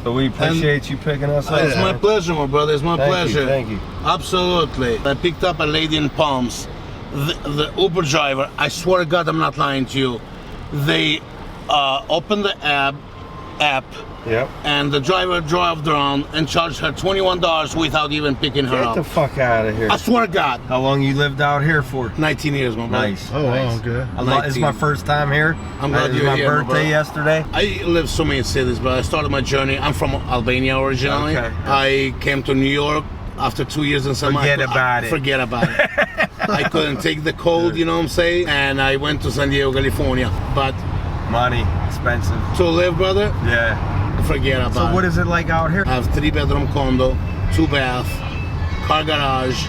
But we appreciate you picking us up. It's my pleasure, my brother. It's my pleasure. Thank you. Absolutely. I picked up a lady in Palms. The Uber driver, I swear to God, I'm not lying to you. They opened the app, Yep. and the driver drove around and charged her $21 without even picking her up. Get the fuck out of here. I swear to God. How long you lived out here for? 19 years, my brother. Nice. Oh, nice. okay. It's my first time here. I'm glad you're my here, my birthday brother. yesterday. I lived so many cities, but I started my journey. I'm from Albania originally. Okay. I came to New York after 2 years in San Forget about it. Forget about it. I couldn't take the cold, you know what I'm saying? And I went to San Diego, California. But Money, expensive. to live, brother, Yeah. forget about it. So what is it like out here? I have 3-bedroom condo, 2-bath, car garage,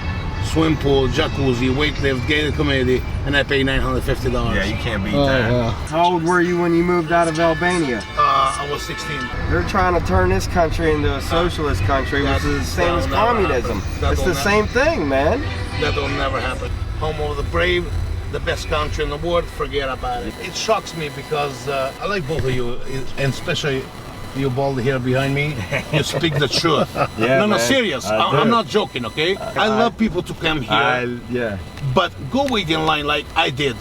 swim pool, jacuzzi, weight lift, gated community, and I pay $950. Yeah, you can't beat that. How old were you when you moved out of Albania? I was 16. They're trying to turn this country into a socialist country, which is the same as communism. It's the same thing, man. That will never happen. Home of the brave, the best country in the world, forget about it. It shocks me because I like both of you, and especially you bald here behind me. You speak the truth. Yeah, no, man. serious. I'm not joking, okay? I love people to come here, Yeah. but go wait in line like I did.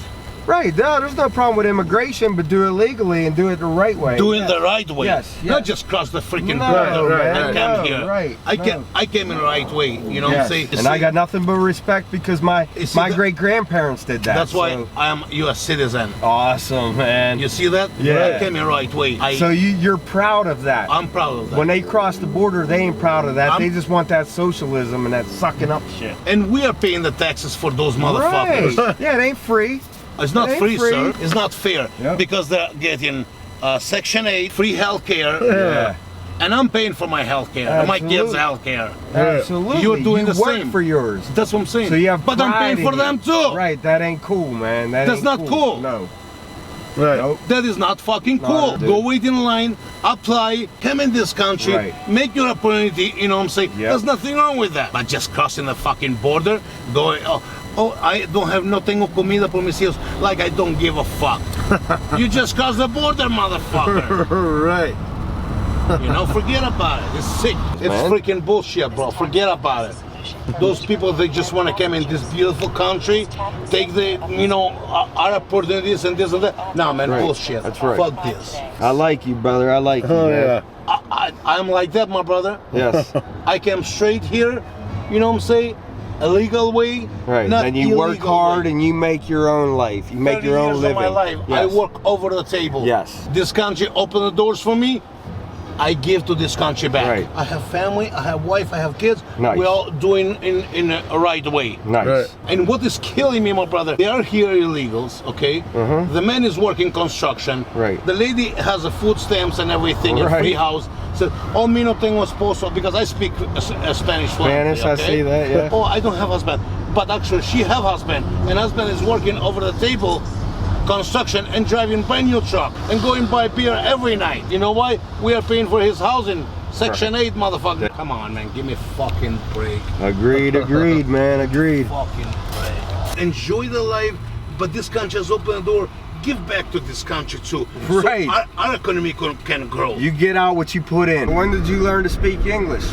Right, no, there's no problem with immigration, but do it legally and do it the right way. Do it the right way. Yes, yes. Not just cross the freaking No, border right, and come no, here. right, I no. came in the right way, you know what I'm saying? And I got nothing but respect because my great-grandparents did that. That's why I am U.S. citizen. Awesome, man. You see that? Yeah. I came in the right way. So you're proud of that. I'm proud of that. When they cross the border, they ain't proud of that. They just want that socialism and that sucking up shit. And we are paying the taxes for those motherfuckers. Right. Yeah, it ain't free. It's not It ain't free, free. sir. It's not fair. Yep. Because they're getting Section 8, free health care. Yeah. And I'm paying for my health care, and my kids' Absolutely. health care. Absolutely. You're doing you the work same. for yours. That's what I'm saying. So you have but I'm pride paying for in them it. too. Right, that ain't cool, man. That's ain't not cool. No. Right. Nope. That is not fucking cool. dude. Go wait in line, apply, come in this country, Right. make your opportunity, you know what I'm saying? Yep. There's nothing wrong with that. But just crossing the fucking border, going, oh, I don't have no tengo comida por mis hijos, like I don't give a fuck. You just crossed the border, motherfucker. Right. You know, forget about it. It's sick. It's freaking bullshit, bro. Forget about it. Those people, they just want to come in this beautiful country, take the, you know, our opportunities and this and that. No, man, bullshit. That's right. Fuck this. I like you, brother. I like you, Oh, man. yeah. I'm like that, my brother. Yes. I came straight here, you know what I'm saying? A legal way. Right. Not And you work illegal hard way. and you make your own life. You make 30 your own years living. of my life, I Yes. work over the table. Yes. This country opened the doors for me. I give to this country back. Right. I have family, I have wife, I have kids. Nice. We're all doing in a right way. Nice. Right. And what is killing me, my brother, they are here illegals, okay? The man is working construction. Right. The lady has a food stamps and everything, a Right. free house. Said, oh, me no tengo esposo, because I speak Spanish fluently, Spanish, I okay? see that, yeah. Oh, I don't have husband. But actually, she have husband. And husband is working over the table, construction, and driving brand new truck and going buy beer every night. You know why? We are paying for his housing. Section 8, motherfucker. Come on, man, give me a fucking break. Agreed, man. Agreed. Fucking break. Enjoy the life, but this country has opened the door. Give back to this country too. Right. So our economy can grow. You get out what you put in. When did you learn to speak English?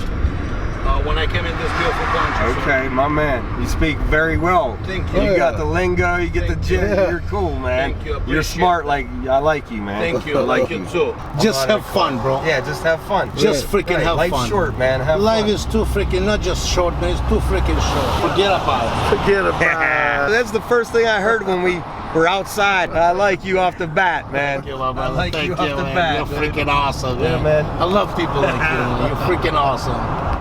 When I came in this beautiful country. Okay, my man. You speak very well. Thank you. You got the lingo, you get the gist. Yeah. You're cool, man. Thank you, I You're appreciate smart, like, I like you, man. Thank you. I like you too. Just have fun, bro. Yeah, just have fun. Just freaking have Life's fun. short, man. Have Life fun. is too freaking, not just short, man, it's too freaking short. Forget about it. Forget about it. That's the first thing I heard when we were outside. I like you off the bat, man. Thank you, my brother. I like Thank you you, off the man. bat. You're freaking awesome, Yeah, man. I love people like you, man. You're freaking awesome.